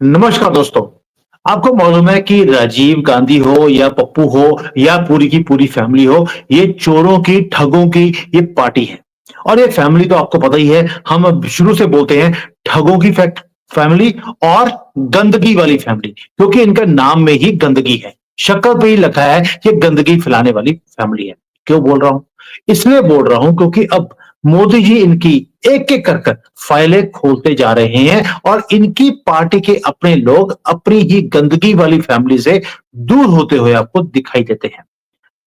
नमस्कार दोस्तों। आपको मालूम है कि राजीव गांधी हो या पप्पू हो या पूरी की पूरी फैमिली हो, ये चोरों की, ठगों की ये पार्टी है। और ये फैमिली तो आपको पता ही है, हम अब शुरू से बोलते हैं ठगों की फैमिली और गंदगी वाली फैमिली, क्योंकि इनका नाम में ही गंदगी है। शक्ल पे ही लिखा है कि गंदगी फैलाने वाली फैमिली है। क्यों बोल रहा हूं? इसलिए बोल रहा हूं क्योंकि अब मोदी जी इनकी एक-एक कर फाइलें खोलते जा रहे हैं और इनकी पार्टी के अपने लोग अपनी ही गंदगी वाली फैमिली से दूर होते हुए आपको दिखाई देते हैं।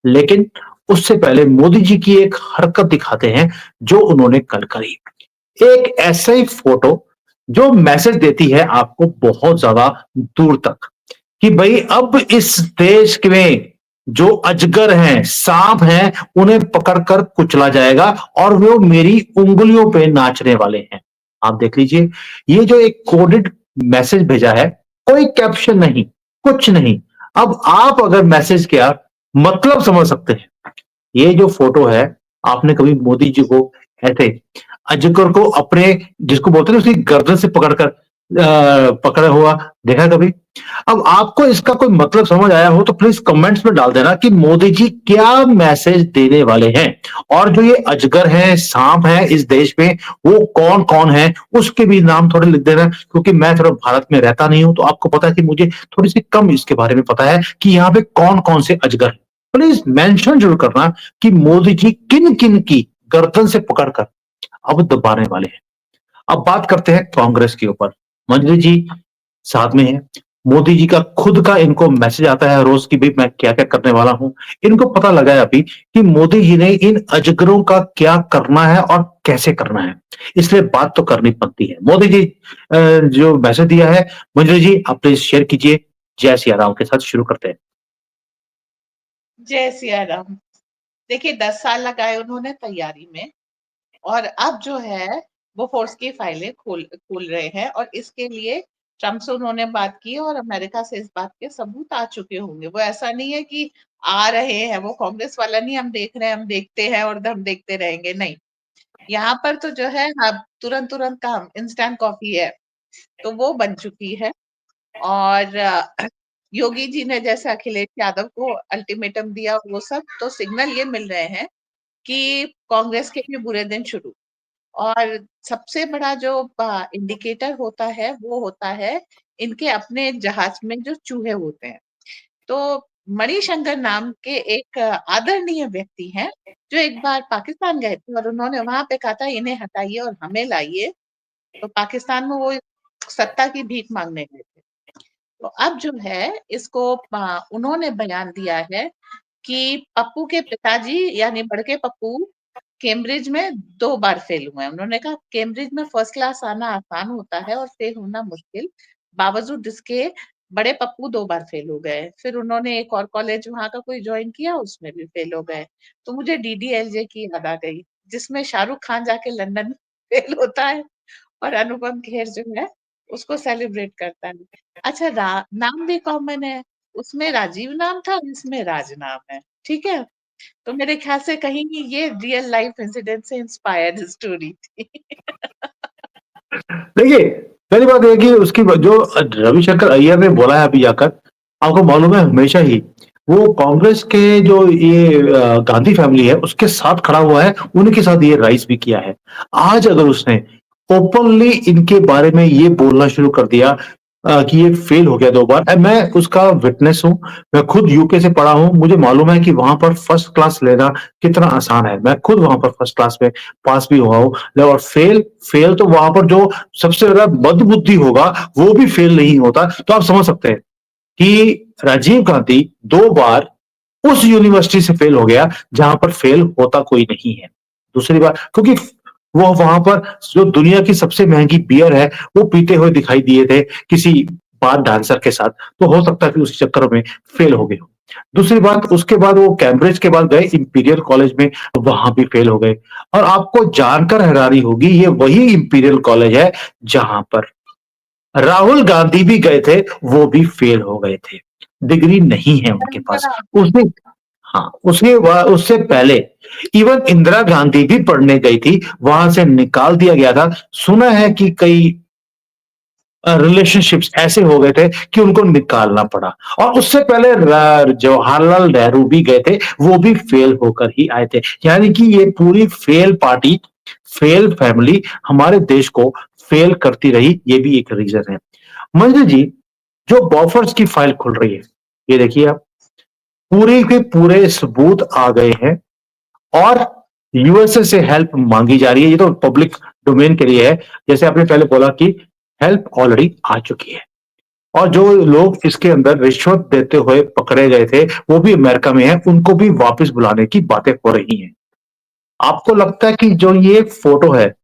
लेकिन उससे पहले मोदी जी की एक हरकत दिखाते हैं जो उन्होंने कल करी। एक ऐसा ही फोटो जो मैसेज देती है आपको बहुत ज्यादा दूर तक कि भाई अब इस देश में जो अजगर हैं, सांप हैं, उन्हें पकड़कर कुचला जाएगा और वो मेरी उँगलियों पे नाचने वाले हैं। आप देख लीजिए, ये जो एक कोडेड मैसेज भेजा है, कोई कैप्शन नहीं, कुछ नहीं। अब आप अगर मैसेज का मतलब समझ सकते हैं। ये जो फोटो है, आपने कभी मोदी जी को ऐसे अजगर को अपने जिसको बोलते हैं ना उसकी गर्दन से पकड़कर पकड़ा हुआ देखा है कभी? अब आपको इसका कोई मतलब समझ आया हो तो प्लीज कमेंट्स में डाल देना कि मोदी जी क्या मैसेज देने वाले हैं और जो ये अजगर हैं, सांप हैं इस देश में वो कौन-कौन है उसके भी नाम थोड़े लिख देना क्योंकि मैं थोड़ा भारत में रहता नहीं हूं तो आपको पता है कि मुझे थोड़ी-सी कम इसके बारे में पता है कि यहाँ पे कौन-कौन से अजगर हैं। प्लीज मेंशन जरूर करना कि मोदी जी किन-किन की गर्दन से पकड़कर अब दबाने वाले हैं। अब बात करते हैं कांग्रेस के ऊपर। मंजरी जी साथ में है। मोदी जी का खुद का इनको मैसेज आता है रोज कि भाई मैं क्या-क्या करने वाला हूँ। इनको पता लगा है अभी कि मोदी जी ने इन अजगरों का क्या करना है और कैसे करना है। इसलिए बात तो करनी बनती है। मोदी जी जो मैसेज दिया है, मंजरी जी आप प्लीज शेयर कीजिए। जय सिया राम के साथ शुरू करते हैं। जय सिया राम। देखिए 10 साल लगाए उन्होंने तैयारी में और अब जो है वो फोर्स की फाइलें खोल खोल रहे हैं और इसके लिए ट्रम्प से उन्होंने बात की और अमेरिका से इस बात के सबूत आ चुके होंगे। वो ऐसा नहीं है कि आ रहे हैं, वो कांग्रेस वाला नहीं हम देख रहे हैं, हम देखते हैं और हम देखते रहेंगे, नहीं। यहाँ पर तो जो है अब तुरंत-तुरंत काम इंस्टेंट कॉफी है, तो वो बन चुकी है। और योगी जी ने जैसे अखिलेश यादव को अल्टीमेटम दिया, वो सब तो सिग्नल ये मिल रहे हैं कि कांग्रेस के भी बुरे दिन शुरू। और सबसे बड़ा जो इंडिकेटर होता है वो होता है इनके अपने जहाज में जो चूहे होते हैं। तो मणिशंकर नाम के एक आदरणीय व्यक्ति हैं जो एक बार पाकिस्तान गए थे और उन्होंने वहां पे कहा था इन्हें हटाइए और हमें लाइए। तो पाकिस्तान में वो सत्ता की भीख मांगने गए थे। तो अब जो है इसको उन्होंने बयान दिया है कि पप्पू के पिताजी यानी बड़के पप्पू कैम्ब्रिज में 2 बार फेल हुए हैं। उन्होंने कहा कैम्ब्रिज में फर्स्ट क्लास आना आसान होता है और फेल होना मुश्किल। बावजूद इसके बड़े पप्पू 2 बार फेल हो गए। फिर उन्होंने एक और कॉलेज वहाँ का कोई जॉइन किया, उसमें भी फेल हो गए। तो मुझे डीडीएलजे की याद आ गई, जिसमें शाहरुख खान जाके लंदन में फेल होता है और अनुपम खेर जो है उसको सेलिब्रेट करता है। अच्छा नाम भी कॉमन है, उसमें राजीव नाम था और इसमें राज नाम है, ठीक है? तो मेरे ख्याल से कहीं ये रियल लाइफ इंसिडेंट से इंस्पायर्ड स्टोरी थी। देखिए, पहली बात ये है कि उसकी जो रविशंकर अय्यर ने बोला है अभी जाकर, आपको मालूम है हमेशा ही वो कांग्रेस के जो ये गांधी फैमिली है उसके साथ खड़ा हुआ है, उनके साथ ये राइज भी किया है। आज अगर उसने ओपनली इनके बारे में ये बोलना शुरू कर दिया कि ये फेल हो गया 2 बार। मैं उसका विटनेस हूँ, मैं खुद यूके से पढ़ा हूँ, मुझे मालूम है कि वहाँ पर फर्स्ट क्लास लेना कितना आसान है। मैं खुद वहाँ पर फर्स्ट क्लास में पास भी हुआ हूँ और फेल फेल तो वहाँ पर जो सबसे ज़्यादा मंदबुद्धि होगा, वो भी फेल नहीं होता। तो आप समझ सकते हैं कि राजीव गांधी 2 बार उस यूनिवर्सिटी से फेल हो गया, जहाँ पर फेल होता कोई नहीं है। दूसरी बात क्योंकि वो वहाँ पर जो दुनिया की सबसे महँगी बियर है, वो पीते हुए दिखाई दिए थे किसी बार डांसर के साथ, तो हो सकता है कि उस चक्कर में फेल हो गए हों। दूसरी बात उसके बाद वो कैम्ब्रिज के बाद गए इंपीरियल कॉलेज में, वहाँ भी फेल हो गए और आपको जानकर हैरानी होगी ये वही इंपीरियल कॉलेज है, जहाँ पर राहुल गांधी भी गए थे, वो भी फेल हो गए थे। डिग्री नहीं है उनके पास। परंपरा। उसने हाँ, उससे पहले इवन इंदिरा गांधी भी पढ़ने गई थी, वहां से निकाल दिया गया था। सुना है कि कई रिलेशनशिप्स ऐसे हो गए थे कि उनको निकालना पड़ा। और उससे पहले जवाहरलाल नेहरू भी गए थे, वो भी फेल होकर ही आए थे। यानी कि ये पूरी फेल पार्टी, फेल फैमिली हमारे देश को फेल करती रही, ये भी एक रीजन है। मंजू जी, जो बॉफर्स की फाइल खुल रही है, ये देखिए आप, पूरे के पूरे सबूत आ गए हैं और यूएसए से हेल्प मांगी जा रही है। ये तो पब्लिक डोमेन के लिए है। जैसे आपने पहले बोला कि हेल्प ऑलरेडी आ चुकी है और जो लोग इसके अंदर रिश्वत देते हुए पकड़े गए थे, वो भी अमेरिका में है, उनको भी वापस बुलाने की बातें हो रही हैं। आपको लगता है कि जो ये फोटो है,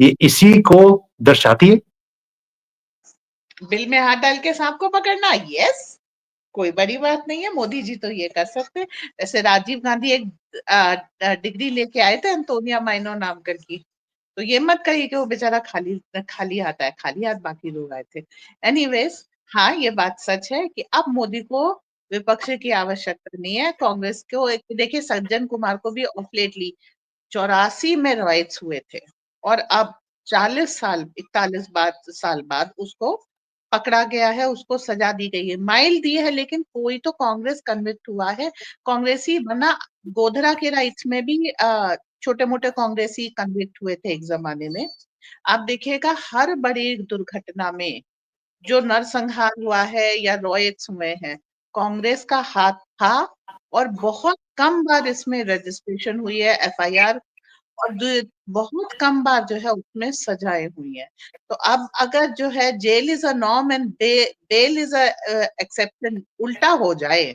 ये इसी को दर्शाती है? बिल में हाथ डाल के सांप को पकड़ना, यस, कोई बड़ी बात नहीं है, मोदी जी तो ये कर सकते हैं। जैसे राजीव गांधी एक डिग्री लेके आए थे, एंटोनिया माइनो नाम करके, तो ये मत कहिए कि वो बेचारा खाली खाली हाथ आया, खाली हाथ बाकी लोग आए थे। एनीवेज, हाँ ये बात सच है कि अब मोदी को विपक्ष की आवश्यकता नहीं है। कांग्रेस को देखिए, सज्जन कुमार को भी ऑफ लेटली 84 में रॉयट्स हुए थे और अब 41 साल बाद उसको पकड़ा गया है, उसको सजा दी गई है, माइल दी है, लेकिन कोई तो कांग्रेस कन्विक्ट हुआ है। कांग्रेसी बना, गोधरा के राइट्स में भी छोटे मोटे कांग्रेसी कन्विक्ट हुए थे एक जमाने में। आप देखिएगा हर बड़ी दुर्घटना में जो नरसंहार हुआ है या रॉयट्स हुए हैं, कांग्रेस का हाथ था। और बहुत कम बार इसमें रजिस्ट्रेशन हुई है, एफआईआर, और बहुत कम बार जो है उसमें सजाएं हुई है। तो अब अगर जो है jail is a norm and bail is an exception उल्टा हो जाए,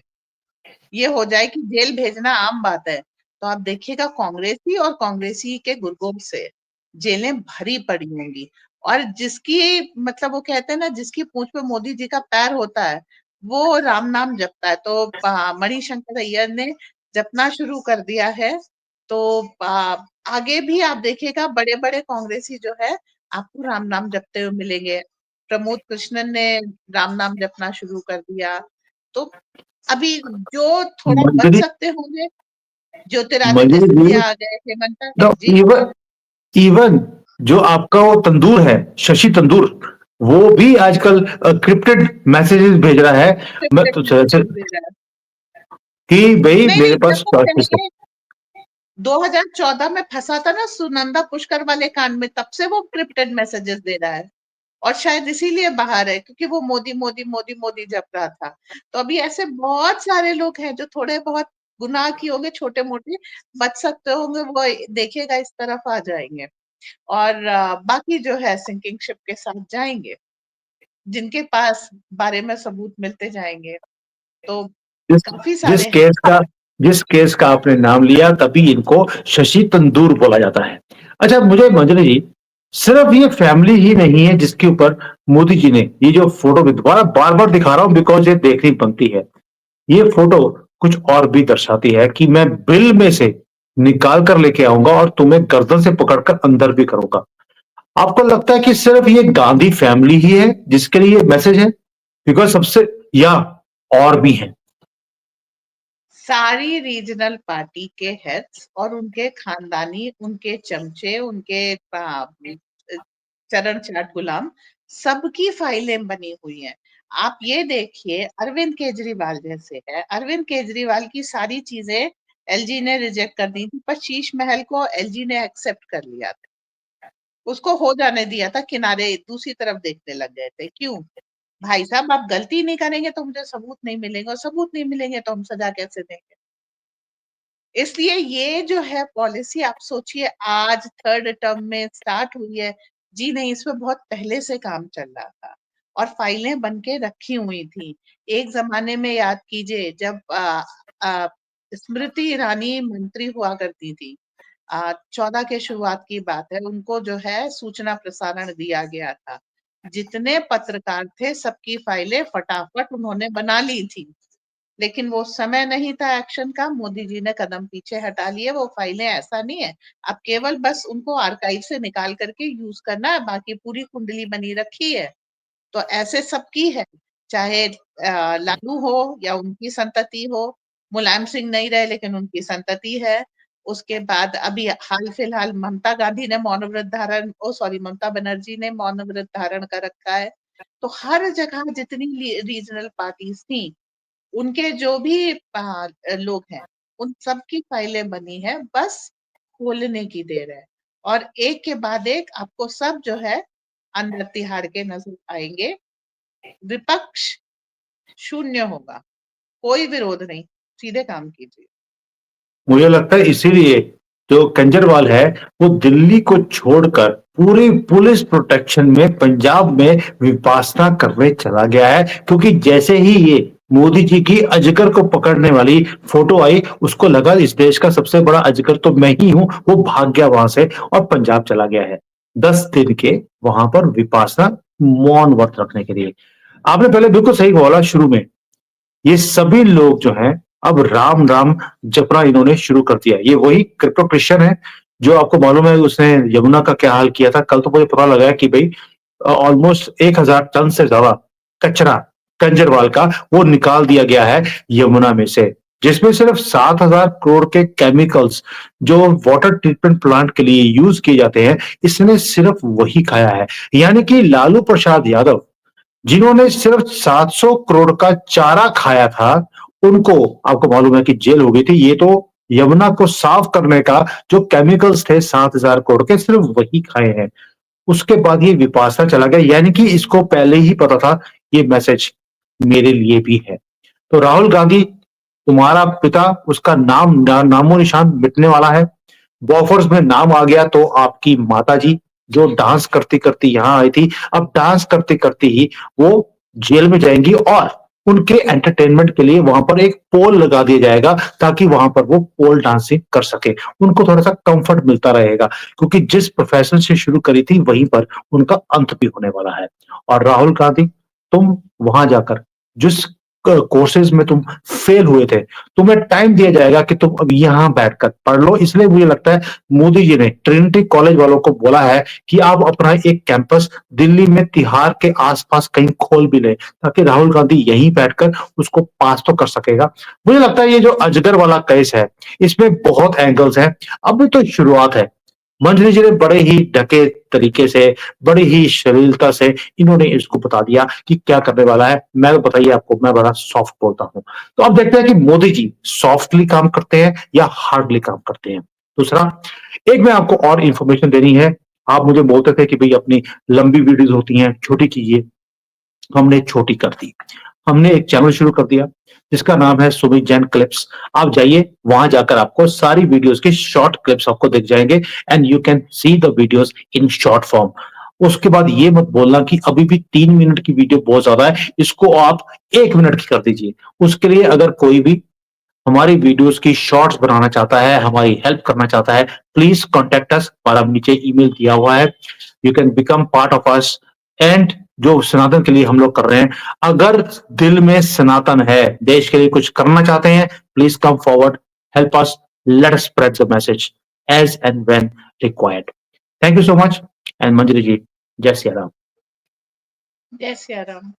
ये हो जाए कि जेल भेजना आम बात है, तो आप देखिएगा कांग्रेसी और कांग्रेसी के गुर्गों से जेलें भरी पड़ी होंगी। और जिसकी, मतलब वो कहते हैं ना, जिसकी पूंछ पे मोदी जी का पैर होता है वो राम नाम जपता है। तो मणिशंकर अय्यर ने जपना शुरू कर दिया है। तो आगे भी आप देखिएगा बड़े बड़े कांग्रेसी जो है आपको राम नाम जपते हुए मिलेंगे। प्रमोद कृष्णन ने राम नाम जपना शुरू कर दिया। तो अभी जो थोड़ा बच मंजरी सकते होंगे, ज्योतिरादित्य मंजरी सिंधिया जी, आ गए, हेमंत जी। इवन इवन जो आपका वो तंदूर है, शशि तंदूर, वो भी आजकल क्रिप्टेड मैसेजेस भेज रहा है। मैं तो दे रहा है। कि भाई नहीं मेरे नहीं, जब पास वो पहले 2014 में फंसा था ना सुनंदा पुष्कर वाले कांड में, तब से वो क्रिप्टेड मैसेजेस दे रहा है। और शायद इसीलिए बाहर है, क्योंकि वो मोदी मोदी मोदी मोदी जप रहा था। तो अभी ऐसे बहुत सारे लोग हैं जो थोड़े बहुत गुनाह किए होंगे, छोटे मोटे, बच सकते होंगे, वो देखिएगा इस तरफ आ जाएंगे। और बाकी जो है सिंकिंग शिप के साथ जाएंगे, जिनके पास बारे में सबूत मिलते जाएंगे। तो जिस काफी जिस सारे हैं। केस का जिस केस का आपने नाम लिया, तभी इनको शशि तंदूर बोला जाता है। अच्छा, मुझे मंजरी जी, सिर्फ ये फैमिली ही नहीं है जिसके ऊपर मोदी जी ने ये जो फोटो, दोबारा बार बार दिखा रहा हूं बिकॉज ये देखनी बनती है। ये फोटो कुछ और भी दर्शाती है कि मैं बिल में से निकाल कर लेके आऊंगा और तुम्हें गर्दन से पकड़कर अंदर भी करूंगा। आपको लगता है कि सिर्फ ये गांधी फैमिली ही है जिसके लिए ये मैसेज है? बिकॉज सबसे, या और भी है? सारी रीजनल पार्टी के हेड्स और उनके खानदानी, उनके चमचे, उनके चरण चाट गुलाम, सबकी फाइलें बनी हुई हैं। आप ये देखिए, अरविंद केजरीवाल जैसे है, अरविंद केजरीवाल की सारी चीजें एलजी ने रिजेक्ट कर दी थी, पर शीश महल को एलजी ने एक्सेप्ट कर लिया था, उसको हो जाने दिया था, किनारे दूसरी तरफ देखने लग गए थे। क्यों? भाई साहब, आप गलती नहीं करेंगे तो मुझे सबूत नहीं मिलेंगे, और सबूत नहीं मिलेंगे तो हम सजा कैसे देंगे? इसलिए ये जो है पॉलिसी, आप सोचिए, आज थर्ड टर्म में स्टार्ट हुई है। जी नहीं, इसमें बहुत पहले से काम चल रहा था और फाइलें बन के रखी हुई थी। एक जमाने में याद कीजिए, जब स्मृति ईरानी मंत्री हुआ करती थी, 14 के शुरुआत की बात है, उनको जो है सूचना प्रसारण दिया गया था। जितने पत्रकार थे सबकी फाइलें फटाफट उन्होंने बना ली थी, लेकिन वो समय नहीं था एक्शन का, मोदी जी ने कदम पीछे हटा लिए। वो फाइलें ऐसा नहीं है, अब केवल बस उनको आर्काइव से निकाल करके यूज करना है, बाकी पूरी कुंडली बनी रखी है। तो ऐसे सबकी है, चाहे लालू हो या उनकी संतति हो। मुलायम सिंह नहीं रहे लेकिन उनकी संतति है। उसके बाद अभी हाल फिलहाल ममता गांधी ने मौन व्रत धारण ममता बनर्जी ने मौन व्रत धारण कर रखा है। तो हर जगह जितनी रीजनल पार्टीज थी, उनके जो भी लोग हैं, उन सब की फाइलें बनी है, बस खोलने की देर है। और एक के बाद एक आपको सब जो है अंदर तिहाड़ के नजर आएंगे। विपक्ष शून्य होगा, कोई विरोध नहीं, सीधे काम कीजिए। मुझे लगता है इसीलिए जो केजरीवाल है वो दिल्ली को छोड़कर पूरी पुलिस प्रोटेक्शन में पंजाब में विपासना करने चला गया है, क्योंकि जैसे ही ये मोदी जी की अजगर को पकड़ने वाली फोटो आई, उसको लगा इस देश का सबसे बड़ा अजगर तो मैं ही हूं। वो भाग गया वहां से और पंजाब चला गया है 10 दिन के वहां पर विपासना मौन व्रत रखने के लिए। आपने पहले बिल्कुल सही बोला शुरू में, ये सभी लोग जो हैं अब राम राम जपना इन्होंने शुरू कर दिया। ये वही क्रिप्टो क्रिश्चियन है जो आपको मालूम है उसने यमुना का क्या हाल किया था। कल तो मुझे पता लगा है कि भाई ऑलमोस्ट 1000 टन से ज्यादा कचरा कंजरवाल का वो निकाल दिया गया है यमुना में से, जिसमें सिर्फ 7,000 करोड़ के केमिकल्स जो वाटर ट्रीटमेंट प्लांट के लिए यूज किए जाते हैं, इसने सिर्फ वही खाया है। यानी कि लालू प्रसाद यादव जिन्होंने सिर्फ 700 करोड़ का चारा खाया था, उनको आपको मालूम है कि जेल हो गई थी। ये तो यमुना को साफ करने का जो केमिकल्स थे 7,000 करोड़ के, सिर्फ वही खाए हैं। उसके बाद ये विपाशा चला गया, यानी कि इसको पहले ही पता था ये मैसेज मेरे लिए भी है। तो राहुल गांधी, तुम्हारा पिता, उसका नामो निशान मिटने वाला है। बॉफर्स में नाम आ गया तो आपकी माता जी जो डांस करती करती यहाँ आई थी, अब डांस करते करते ही वो जेल में जाएंगी और उनके एंटरटेनमेंट के लिए वहां पर एक पोल लगा दिया जाएगा ताकि वहां पर वो पोल डांसिंग कर सके। उनको थोड़ा सा कंफर्ट मिलता रहेगा, क्योंकि जिस प्रोफेशन से शुरू करी थी वहीं पर उनका अंत भी होने वाला है। और राहुल गांधी, तुम वहां जाकर जिस कोर्सेज में तुम फेल हुए थे, तुम्हें टाइम दिया जाएगा कि तुम अब यहां बैठकर पढ़ लो। इसलिए मुझे लगता है मोदी जी ने ट्रिनिटी कॉलेज वालों को बोला है कि आप अपना एक कैंपस दिल्ली में तिहाड़ के आसपास कहीं खोल भी ले, ताकि राहुल गांधी यहीं बैठकर उसको पास तो कर सकेगा। मुझे लगता है ये जो अजगर वाला केस है, इसमें बहुत एंगल्स हैं। अभी तो शुरुआत है। मंजरी जी ने बड़े ही ढके तरीके से, बड़ी ही श्लीलता से इन्होंने इसको बता दिया कि क्या करने वाला है। मैं बताइए आपको, मैं बड़ा सॉफ्ट बोलता हूं। तो अब देखते हैं कि मोदी जी सॉफ्टली काम करते हैं या हार्डली काम करते हैं। दूसरा, एक मैं आपको और इंफॉर्मेशन देनी है। आप मुझे बोलते थे कि भाई अपनी लंबी वीडियोस होती हैं छोटी कीजिए, हमने छोटी कर दी। हमने एक चैनल शुरू कर दिया जिसका नाम है सुमित जैन क्लिप्स। आप जाइए, वहां जाकर आपको सारी वीडियोस के शॉर्ट क्लिप्स आपको दिख जाएंगे and you can see the videos in short form. उसके बाद ये मत बोलना कि अभी भी 3 मिनट की वीडियो बहुत ज्यादा है, इसको आप 1 मिनट की कर दीजिए। उसके लिए अगर कोई भी हमारी वीडियोस की शॉर्ट्स बनाना चाहता है, हमारी हेल्प करना चाहता है, प्लीज कॉन्टेक्ट अस। हमारा नीचे ईमेल दिया हुआ है, you can become part of us. And जो सनातन के लिए हम लोग कर रहे हैं, अगर दिल में सनातन है, देश के लिए कुछ करना चाहते हैं, please come forward, help us, let us spread the message as and when required. Thank you so much. And Manjari ji, जय सिया राम। जय सिया राम।